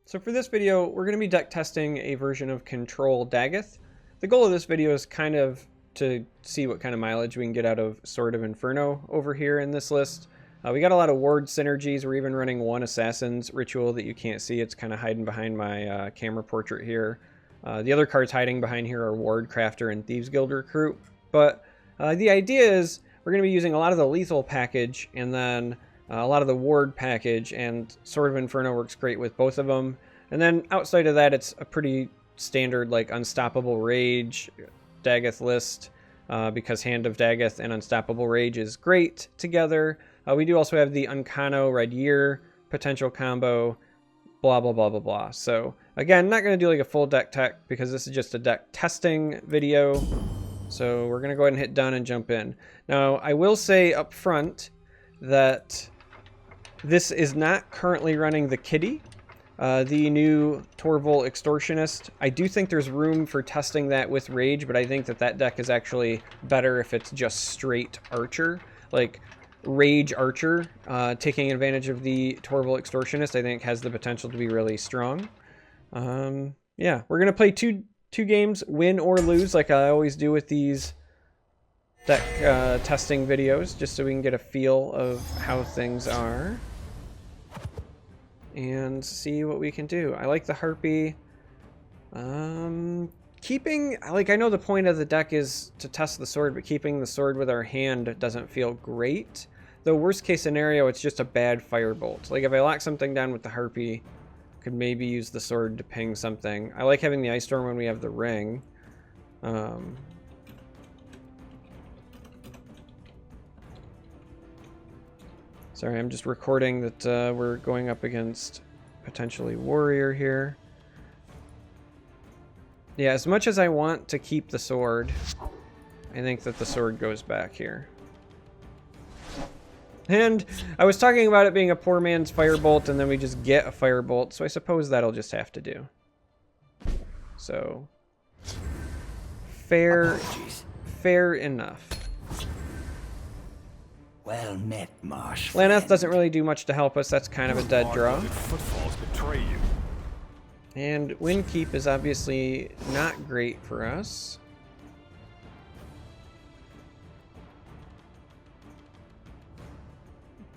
So for this video, we're going to be deck testing a version of Control Dagoth. The goal of this video is kind of to see what kind of mileage we can get out of Sword of Inferno over here in this list. We got a lot of ward synergies. We're even running one Assassin's Ritual that you can't see. It's kind of hiding behind my camera portrait here. The other cards hiding behind here are Ward Crafter and Thieves Guild Recruit. But the idea is we're going to be using a lot of the lethal package and then a lot of the ward package, and Sword of Inferno works great with both of them. And then outside of that, it's a pretty standard like Unstoppable Rage Dagoth list because Hand of Dagoth and Unstoppable Rage is great together. We do also have the Unkano Red Year potential combo, blah, blah, blah, blah, blah. So again, not going to do like a full deck tech because this is just a deck testing video. So we're going to go ahead and hit done and jump in. Now, I will say up front that this is not currently running the Kitty, the new Torval Extortionist. I do think there's room for testing that with Rage, but I think that that deck is actually better if it's just straight Archer. Like Rage Archer, taking advantage of the Torval Extortionist, I think has the potential to be really strong. Yeah, we're going to play two games, win or lose, like I always do with these deck testing videos, just so we can get a feel of how things are and see what we can do. I like the Harpy. Keeping, like, I know the point of the deck is to test the sword, but keeping the sword with our hand doesn't feel great. Though worst case scenario, it's just a bad firebolt. Like if I lock something down with the Harpy, I could maybe use the sword to ping something. I like having the Ice Storm when we have the ring. Sorry, I'm just recording that we're going up against potentially Warrior here. Yeah, as much as I want to keep the sword, I think that the sword goes back here. And I was talking about it being a poor man's firebolt, and then we just get a firebolt, so I suppose that'll just have to do. So, fair enough. Well met, Marsh. Laneth doesn't really do much to help us. That's kind of a dead draw. Footfalls betray you. And Windkeep is obviously not great for us.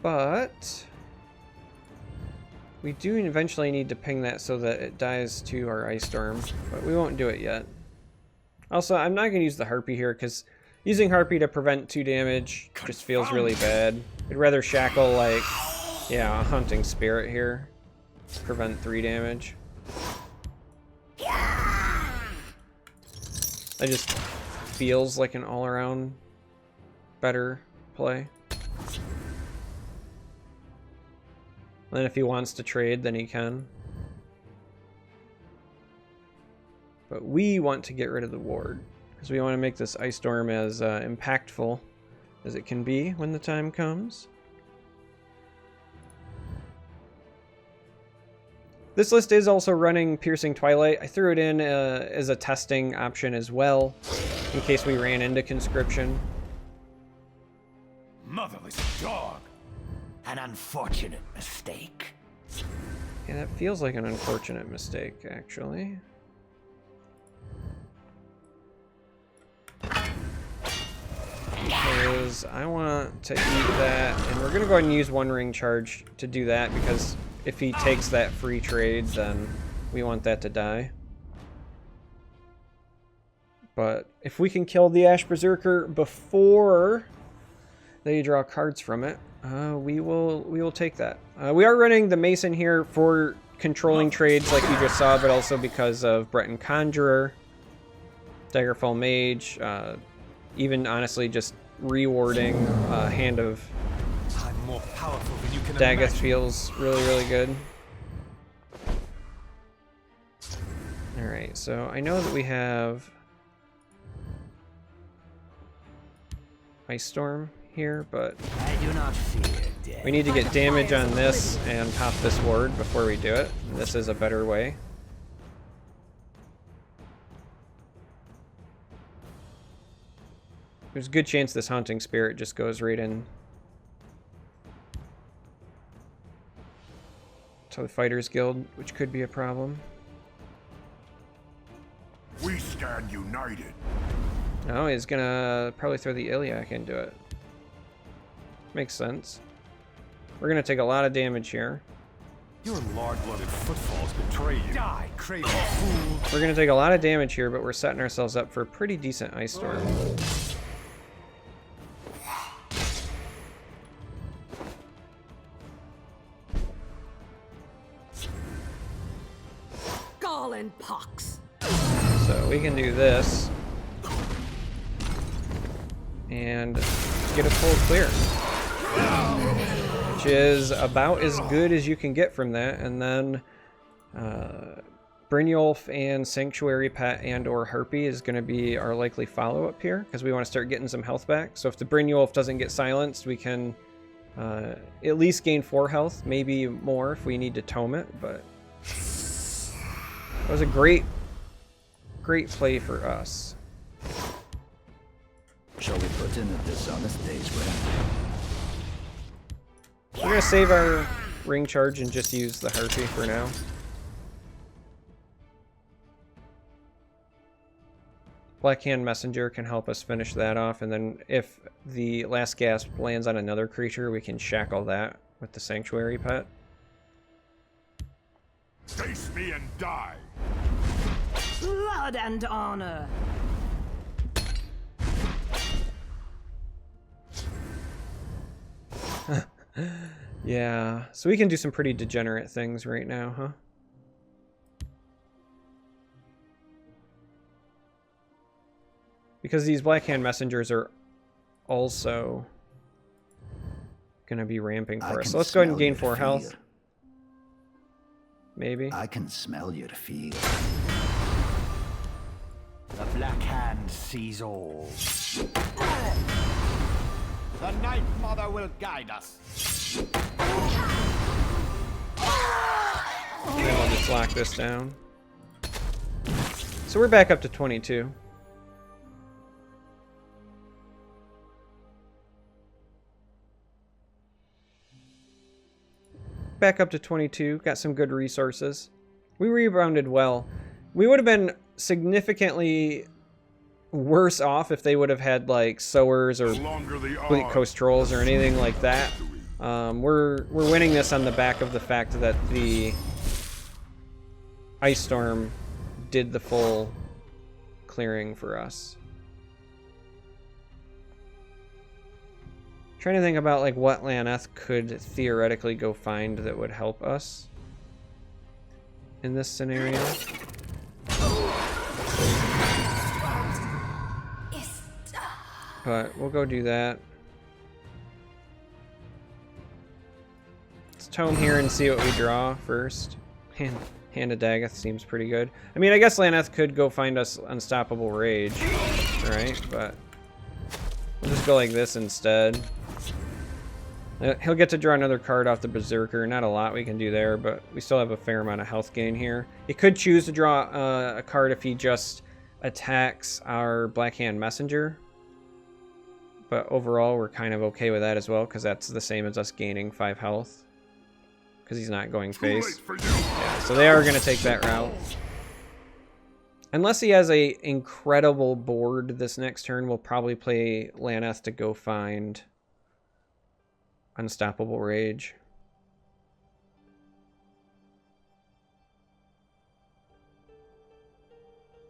But we do eventually need to ping that so that it dies to our Ice Storm, but we won't do it yet. Also, I'm not going to use the Harpy here because using Harpy to prevent 2 damage just feels really bad. I'd rather shackle, like, yeah, a Hunting Spirit here to prevent 3 damage. It just feels like an all-around better play. And then if he wants to trade, then he can. But we want to get rid of the ward, because we want to make this Ice Storm as impactful as it can be when the time comes. This list is also running Piercing Twilight. I threw it in as a testing option as well, in case we ran into Conscription. Motherless dog. An unfortunate mistake. Yeah, that feels like an unfortunate mistake, actually. Because I want to eat that, and we're going to go ahead and use 1 ring charge to do that, because if he takes that free trade, then we want that to die. But if we can kill the Ash Berserker before they draw cards from it, we will take that. We are running the Mason here for controlling trades like you just saw, but also because of Breton Conjurer, Daggerfall Mage, even honestly just rewarding Hand of I'm more powerful than you can Dagoth imagine. feels really, really good. Alright, so I know that we have Ice Storm here, but I do not fear death. we need to get damage on this and pop this ward before we do it. This is a better way. There's a good chance this Haunting Spirit just goes right in to the Fighters Guild, which could be a problem. We stand united. No, he's gonna probably throw the Iliac into it. Makes sense. We're gonna take a lot of damage here. Your lard-blooded footfalls betray you. Die, craven fool! We're gonna take a lot of damage here, but we're setting ourselves up for a pretty decent Ice Storm. Gallen pox. So we can do this and get a full clear, which is about as good as you can get from that. And then Brynjolf and Sanctuary Pet and or Harpy is going to be our likely follow-up here, because we want to start getting some health back. So if the Brynjolf doesn't get silenced, we can at least gain 4 health, maybe more if we need to tome it. But it was a great play for us. Shall we put in a dishonest day's rent? We're gonna save our ring charge and just use the Harpy for now. Blackhand Messenger can help us finish that off, and then if the last gasp lands on another creature, we can shackle that with the Sanctuary Pet. Face me and die. Blood and honor. Yeah, so we can do some pretty degenerate things right now, huh? Because these Blackhand Messengers are also going to be ramping for us. So let's go ahead and gain 4 health. Maybe. I can smell your fear. The Black Hand sees all. The Night Mother will guide us. Then we'll just lock this down. So we're back up to 22. Back up to 22, got some good resources. We rebounded well. We would have been significantly worse off if they would have had like sowers or fleet coast trolls or anything like that. We're winning this on the back of the fact that the Ice Storm did the full clearing for us. Trying to think about like what Laneth could theoretically go find that would help us in this scenario. But we'll go do that. Let's tome here and see what we draw first. Hand of Dagoth seems pretty good. I mean, I guess Laneth could go find us Unstoppable Rage, right? But we'll just go like this instead. He'll get to draw another card off the Berserker. Not a lot we can do there, but we still have a fair amount of health gain here. He could choose to draw a card if he just attacks our Blackhand Messenger. But overall, we're kind of okay with that as well, because that's the same as us gaining 5 health. Because he's not going face. Yeah, so they are going to take that route. Unless he has a incredible board this next turn, we'll probably play Laneth to go find Unstoppable Rage.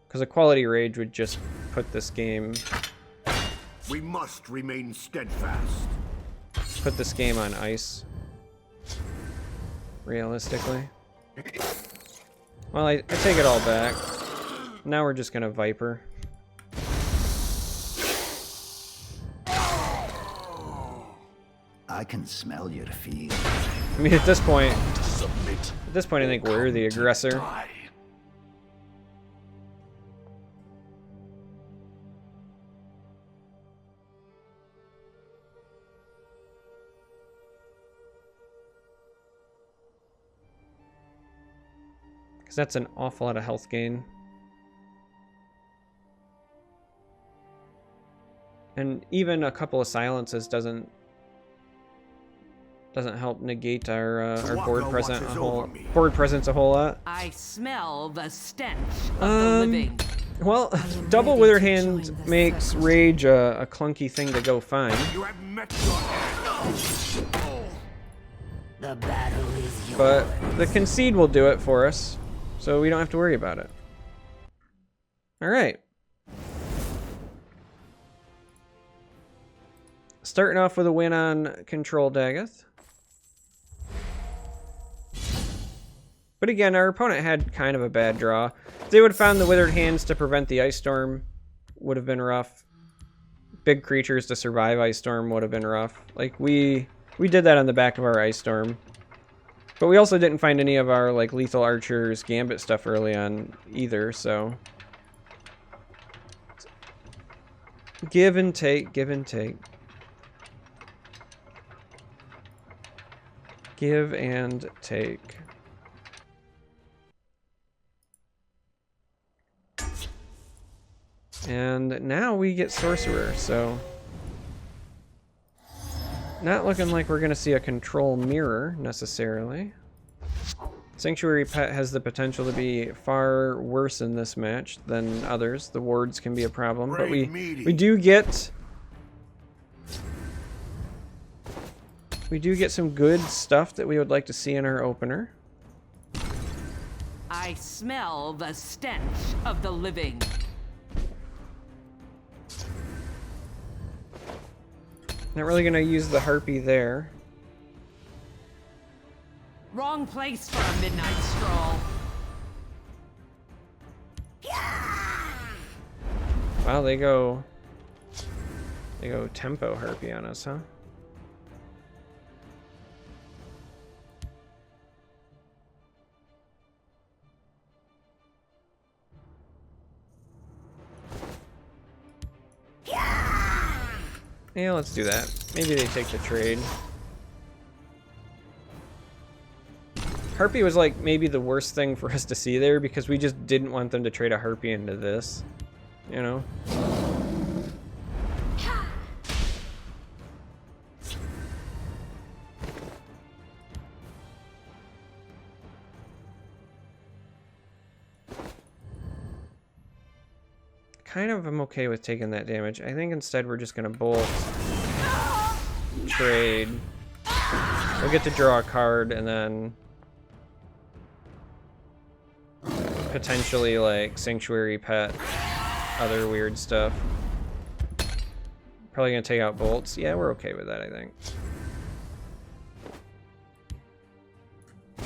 Because a quality Rage would just put this game... We must remain steadfast. Put this game on ice. Realistically. Well, I take it all back. Now we're just gonna Viper. I can smell your fear. I mean, at this point, I think we're the aggressor. Because that's an awful lot of health gain. And even a couple of silences doesn't Doesn't help negate our board Waka presence watches over me. a whole lot. I smell the stench of the living. Well, am double ready withered to hand join the makes circle. rage a clunky thing to go find. You have met your end. The battle is yours. But the concede will do it for us, so we don't have to worry about it. Alright. Starting off with a win on Control Dagoth. But again, our opponent had kind of a bad draw. If they would have found the Withered Hands to prevent the Ice Storm, would have been rough. Big creatures to survive Ice Storm would have been rough. Like, we did that on the back of our Ice Storm. But we also didn't find any of our, like, Lethal Archers Gambit stuff early on either, so... Give and take, give and take. Give and take. And now we get Sorcerer, so... Not looking like we're going to see a Control Mirror, necessarily. Sanctuary Pet has the potential to be far worse in this match than others. The wards can be a problem, but we do get... We do get some good stuff that we would like to see in our opener. I smell the stench of the living. Not really going to use the Harpy there. Wrong place for a midnight stroll. Wow, they go tempo Harpy on us, huh? Yeah, let's do that. Maybe they take the trade. Harpy was like maybe the worst thing for us to see there because we just didn't want them to trade a Harpy into this, you know? Kind of am okay with taking that damage. I think instead we're just gonna bolt trade. We'll get to draw a card and then potentially like Sanctuary Pet, other weird stuff. Probably gonna take out bolts. Yeah, we're okay with that, I think.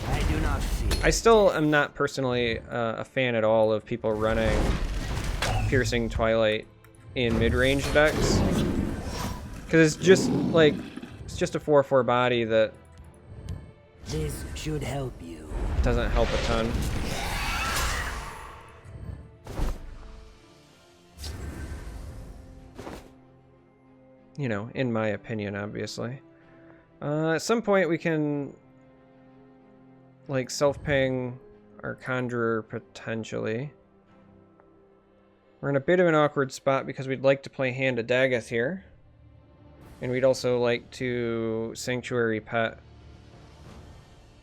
I do not fear. I still am not personally a fan at all of people running Piercing Twilight in mid-range decks. Because it's just like, it's just a 4/4 body that This should help you. doesn't help a ton. You know, in my opinion, obviously. At some point we can like self-ping our Conjurer potentially. We're in a bit of an awkward spot because we'd like to play Hand of Dagoth here. And we'd also like to Sanctuary Pet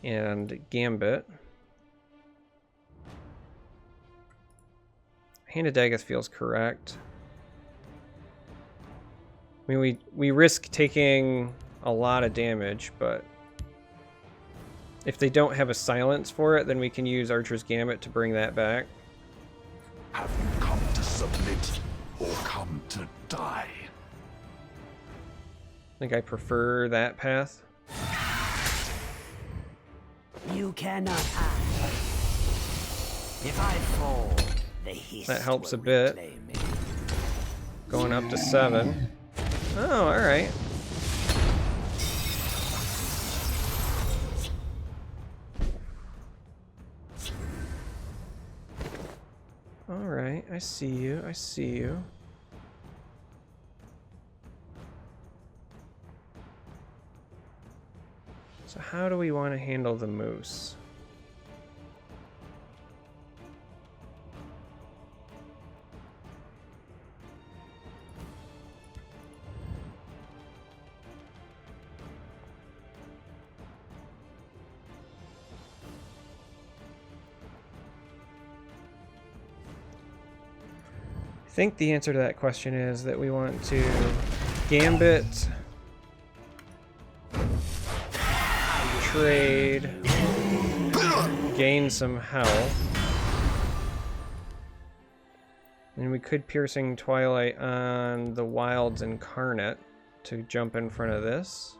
and Gambit. Hand of Dagoth feels correct. I mean, we risk taking a lot of damage, but if they don't have a silence for it, then we can use Archer's Gambit to bring that back. Have you come to submit or come to die? I think I prefer that path. You cannot hide. If I fall, the hiss That helps a will bit. reclaim me. Going up to 7. Oh, alright. Alright, I see you, I see you. So how do we want to handle the moose? I think the answer to that question is that we want to gambit, trade, gain some health. And we could Piercing Twilight on the Wild's Incarnate to jump in front of this.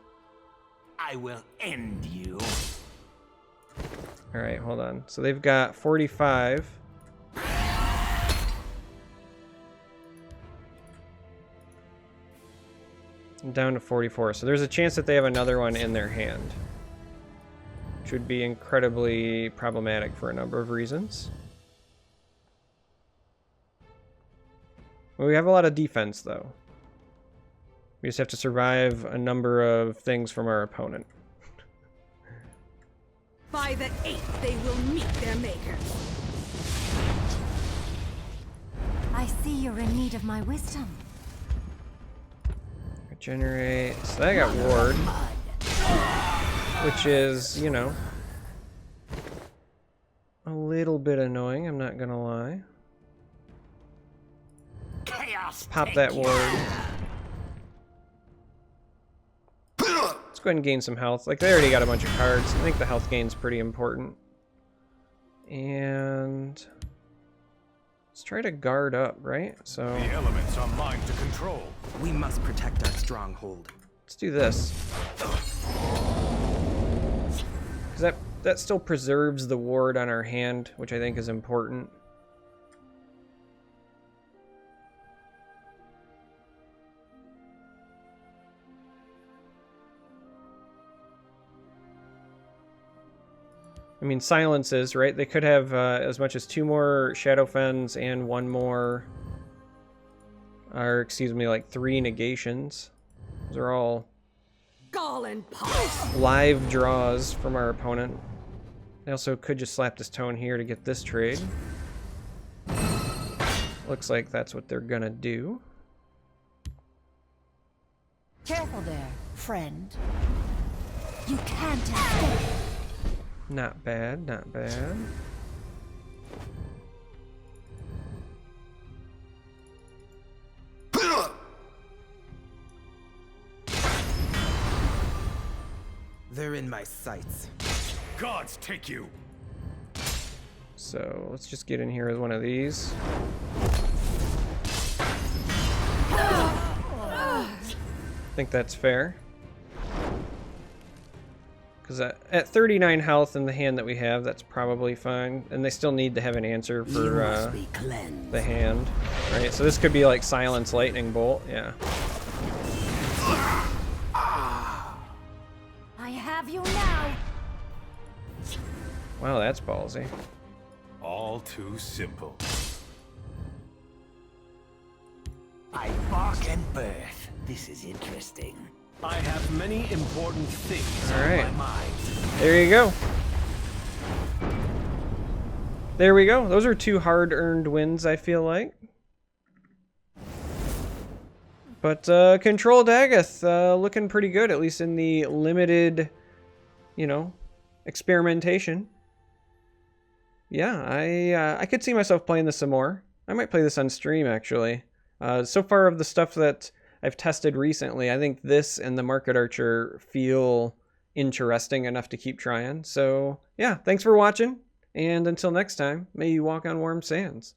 I will end you. Alright, hold on. So they've got 45. I'm down to 44. So there's a chance that they have another one in their hand, which would be incredibly problematic for a number of reasons. Well, we have a lot of defense, though. We just have to survive a number of things from our opponent. By the 8th, they will meet their maker. I see you're in need of my wisdom. Regenerate. So I got Ward, which is, you know, a little bit annoying, I'm not gonna lie. Chaos. Pop that Ward. Let's go ahead and gain some health. Like, they already got a bunch of cards. I think the health gain's pretty important. And let's try to guard up, right? So The elements are mine to control. We must protect our stronghold. let's do this. Because that still preserves the ward on our hand, which I think is important. I mean, silences, right? They could have as much as 2 more Shadow Fens and 1 more, or excuse me, like 3 negations. Those are all Gall and pulse. live draws from our opponent. They also could just slap this tone here to get this trade. Looks like that's what they're gonna do. Careful there, friend. You can't escape. Not bad, not bad. They're in my sights. Gods take you. So let's just get in here with one of these. I think that's fair. Because at 39 health in the hand that we have, that's probably fine. And they still need to have an answer You for must be cleansed. the hand. Right, so this could be like Silence Lightning Bolt, yeah. I have you now. Wow, that's ballsy. All too simple. By bark and birth. This is interesting. I have many important things All on right. my mind. There you go. There we go. Those are 2 hard-earned wins, I feel like. But Control Dagoth looking pretty good, at least in the limited, you know, experimentation. Yeah, I could see myself playing this some more. I might play this on stream, actually. So far of the stuff that I've tested recently, I think this and the Market Archer feel interesting enough to keep trying. So, yeah, thanks for watching. And until next time, may you walk on warm sands.